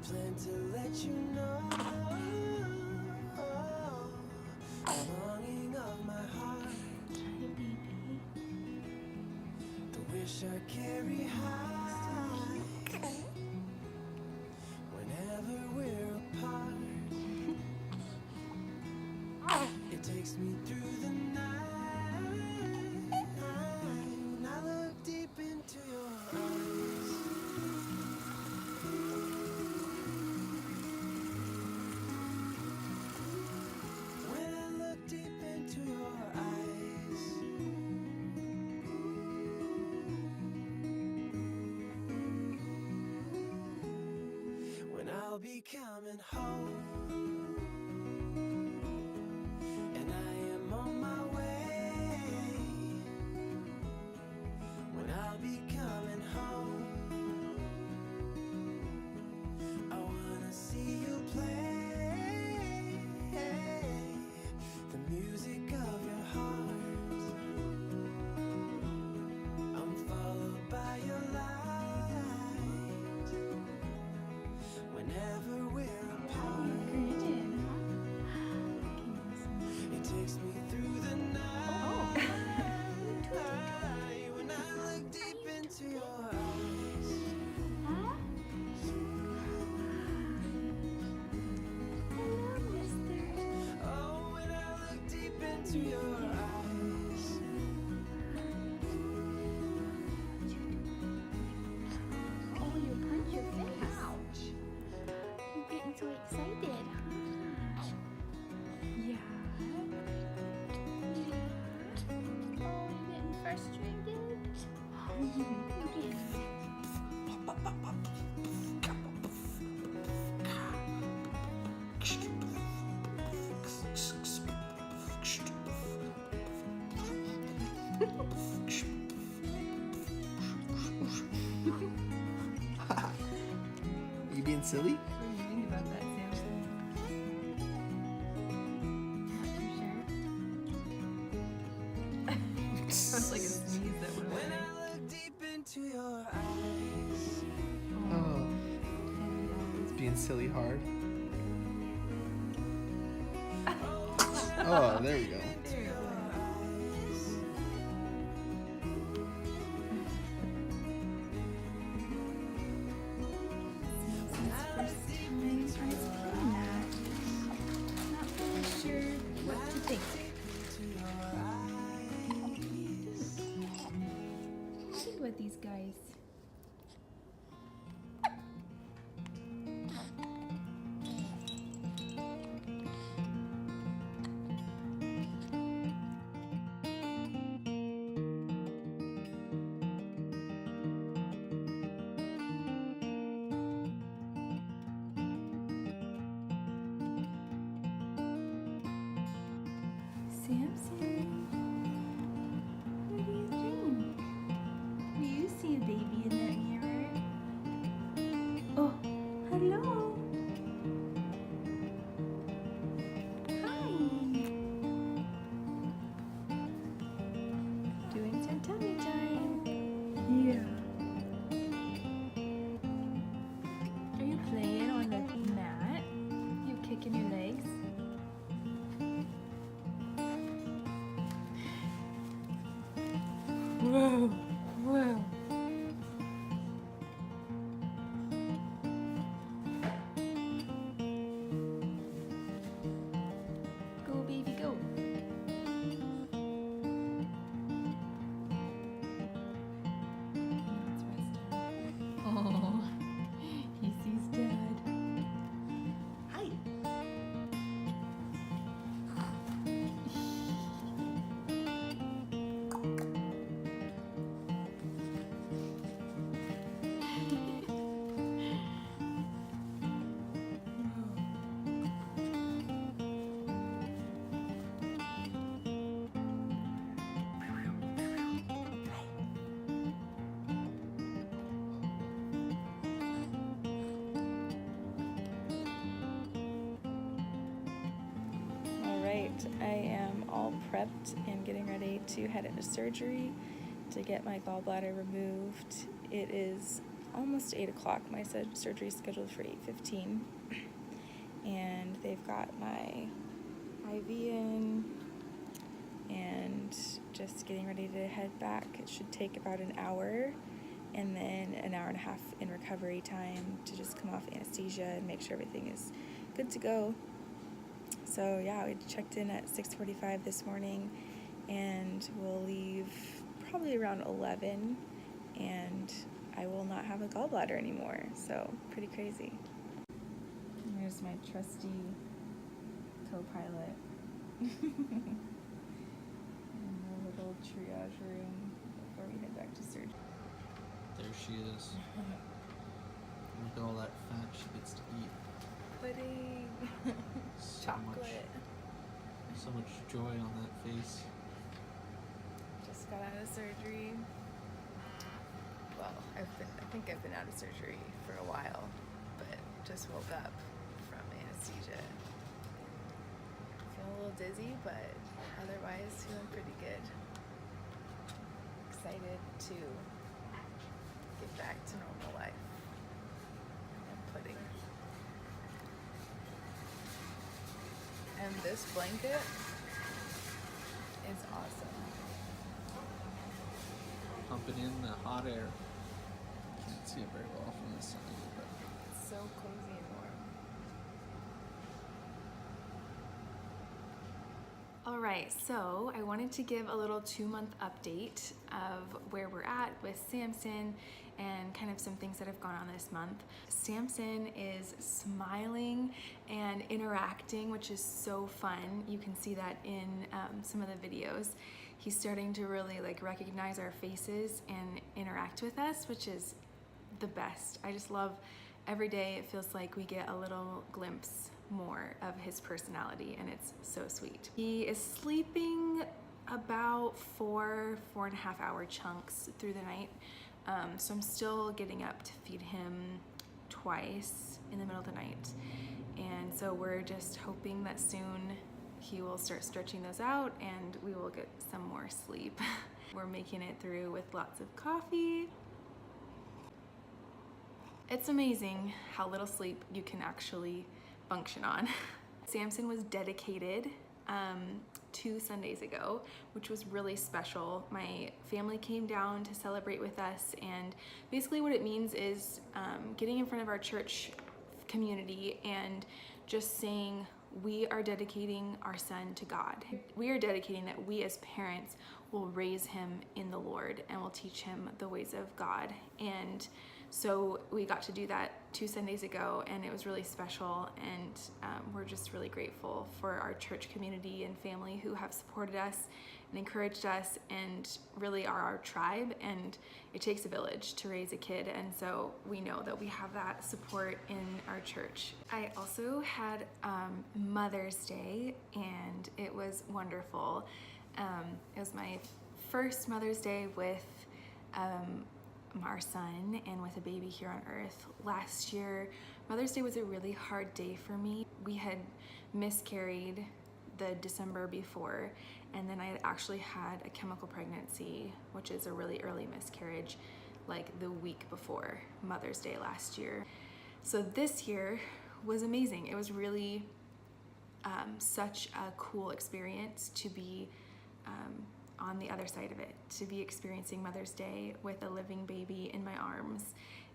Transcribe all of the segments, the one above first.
plan to let you know the longing of my heart, the wish I carry high whenever we're apart. It takes me through the night when I look deep into your eyes. When I look deep into your eyes, when I'll be coming home, and I am on my way. When I'll be coming home, I wanna see you play the music of your heart. I'm followed by your light whenever we're apart. It takes me through the night when I look deep into your eyes. Oh, when I look deep into your eyes. Oh, you punch your face. Ouch. You're getting so excited. Yeah. Oh, you're getting frustrated. You being silly? What do you think about that, Samson? Not too sure. Sounds like a sneeze that went When away. I look deep into your eyes. Oh, it's being silly hard. Oh, there we go. There you go. Not really sure what to think. What do you think about these guys? Samson, what do you think? Do you see a baby in that mirror? Oh, hello. Hi. Doing some tummy time. Yeah. Are you playing on the mat? You kicking your legs? Whoa, whoa. Go, baby, go. Let's rest. Oh, he sees Dad. Hi. Alright, I am all prepped and getting ready to head into surgery to get my gallbladder removed. It is almost 8 o'clock. My surgery is scheduled for 8:15, and they've got my IV in and just getting ready to head back. It should take about an hour, and then an hour and a half in recovery time to just come off anesthesia and make sure everything is good to go. So yeah, we checked in at 6:45 this morning, and we'll leave probably around 11, and I will not have a gallbladder anymore. So pretty crazy. Here's my trusty co-pilot. In the little triage room before we head back to surgery. There she is. Look at all that fat she gets to eat. Pudding. Chocolate. So much joy on that face. Just got out of surgery. Well, I think I've been out of surgery for a while, but just woke up from anesthesia. Feeling a little dizzy, but otherwise feeling pretty good. Excited to get back to normal life. And pudding. And this blanket is awesome. Pumping in the hot air. Can't see it very well from this side, but It's so cozy and warm. All right, so I wanted to give a little 2-month update of where we're at with Samson and kind of some things that have gone on this month. Samson is smiling and interacting, which is so fun. You can see that in some of the videos. He's starting to really recognize our faces and interact with us, which is the best. I just love every day. It feels like we get a little glimpse more of his personality, and it's so sweet. He is sleeping about 4.5 hour chunks through the night. So I'm still getting up to feed him twice in the middle of the night. And so we're just hoping that soon he will start stretching those out and we will get some more sleep. We're making it through with lots of coffee. It's amazing how little sleep you can actually function on. Samson was dedicated 2 Sundays ago, which was really special. My family came down to celebrate with us, and basically what it means is getting in front of our church community and just saying, we are dedicating our son to God. We are dedicating that we as parents will raise him in the Lord and will teach him the ways of God. And so we got to do that 2 Sundays ago, and it was really special, and we're just really grateful for our church community and family who have supported us and encouraged us and really are our tribe. And it takes a village to raise a kid, and so we know that we have that support in our church. I also had Mother's Day, and it was wonderful. It was my first Mother's Day with our son and with a baby here on earth. Last year, Mother's Day was a really hard day for me. We had miscarried the December before, and then I had actually had a chemical pregnancy, which is a really early miscarriage, like the week before Mother's Day last year. So this year was amazing. It was really such a cool experience to be on the other side of it, to be experiencing Mother's Day with a living baby in my arms.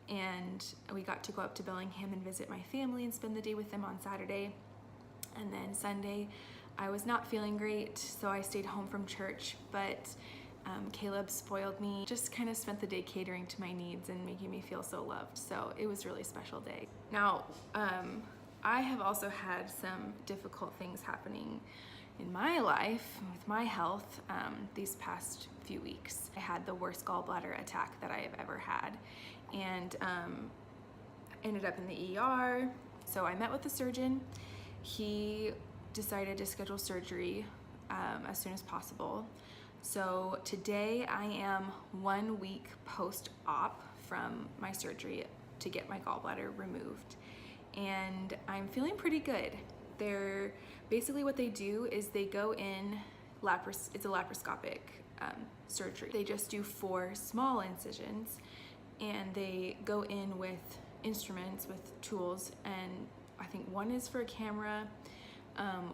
And we got to go up to Bellingham and visit my family and spend the day with them on Saturday. And then Sunday, I was not feeling great, so I stayed home from church, but Caleb spoiled me, just kind of spent the day catering to my needs and making me feel so loved. So it was a really special day. Now, I have also had some difficult things happening in my life with my health these past few weeks. I had the worst gallbladder attack that I have ever had, and ended up in the ER. So I met with the surgeon. He decided to schedule surgery as soon as possible. So today I am 1 week post-op from my surgery to get my gallbladder removed, and I'm feeling pretty good. They're basically, what they do is they go in, it's a laparoscopic surgery. They just do 4 small incisions and they go in with instruments, with tools, and I think one is for a camera,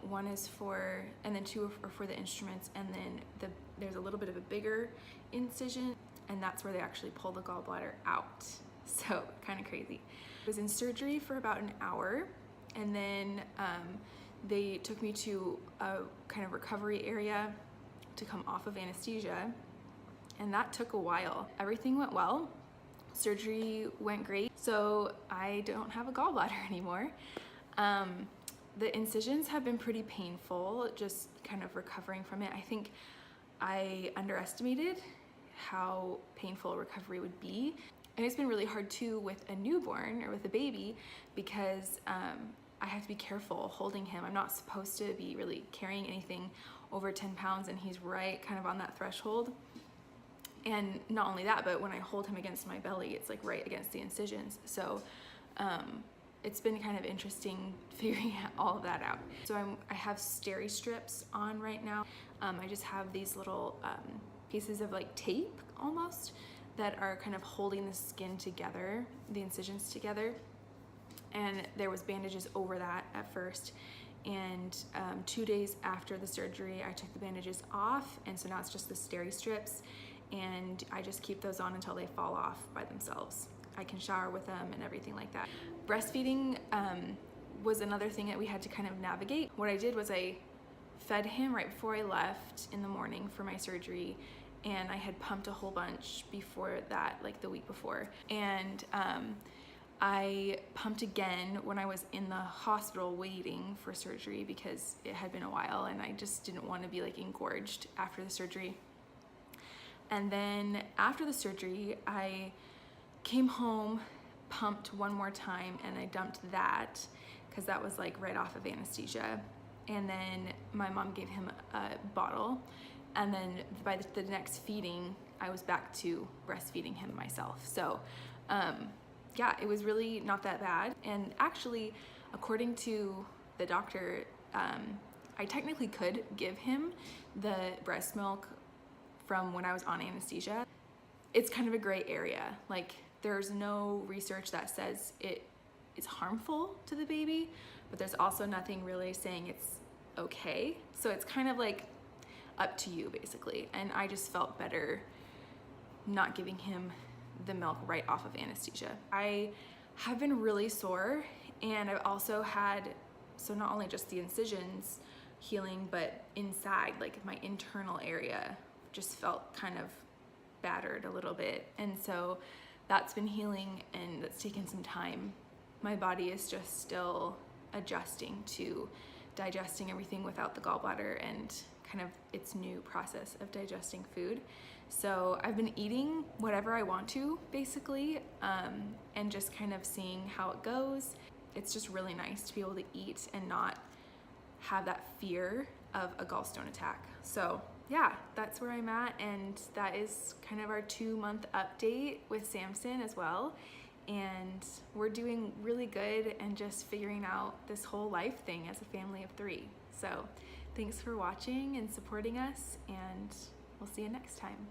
one is for, and then two are for the instruments, and then there's a little bit of a bigger incision, and that's where they actually pull the gallbladder out. So kind of crazy. I was in surgery for about an hour, and then they took me to a kind of recovery area to come off of anesthesia, and that took a while. Everything went well. Surgery went great, so I don't have a gallbladder anymore. The incisions have been pretty painful, just kind of recovering from it. I think I underestimated how painful recovery would be. And it's been really hard too with a newborn or with a baby, because I have to be careful holding him. I'm not supposed to be really carrying anything over 10 pounds, and he's right kind of on that threshold. And not only that, but when I hold him against my belly, it's like right against the incisions. So it's been kind of interesting figuring all of that out. So I have steri strips on right now. I just have these little pieces of like tape almost that are kind of holding the skin together, the incisions together. And there was bandages over that at first. And 2 days after the surgery, I took the bandages off, and so now it's just the steri strips, and I just keep those on until they fall off by themselves. I can shower with them and everything like that. Breastfeeding was another thing that we had to kind of navigate. What I did was I fed him right before I left in the morning for my surgery, and I had pumped a whole bunch before that, like the week before. And I pumped again when I was in the hospital waiting for surgery, because it had been a while and I just didn't want to be like engorged after the surgery. And then after the surgery, I came home, pumped one more time, and I dumped that because that was like right off of anesthesia. And then my mom gave him a bottle, and then by the next feeding, I was back to breastfeeding him myself. So yeah, it was really not that bad. And actually, according to the doctor, I technically could give him the breast milk from when I was on anesthesia. It's kind of a gray area. Like, there's no research that says it is harmful to the baby, but there's also nothing really saying it's okay. So it's kind of like up to you, basically. And I just felt better not giving him the milk right off of anesthesia. I have been really sore, and I've also had, so not only just the incisions healing, but inside, like my internal area just felt kind of battered a little bit. And so that's been healing, and that's taken some time. My body is just still adjusting to digesting everything without the gallbladder and kind of its new process of digesting food. So I've been eating whatever I want to, basically, and just kind of seeing how it goes. It's just really nice to be able to eat and not have that fear of a gallstone attack. So yeah, that's where I'm at, and that is kind of our 2-month update with Samson as well. And we're doing really good and just figuring out this whole life thing as a family of 3. So thanks for watching and supporting us, and we'll see you next time.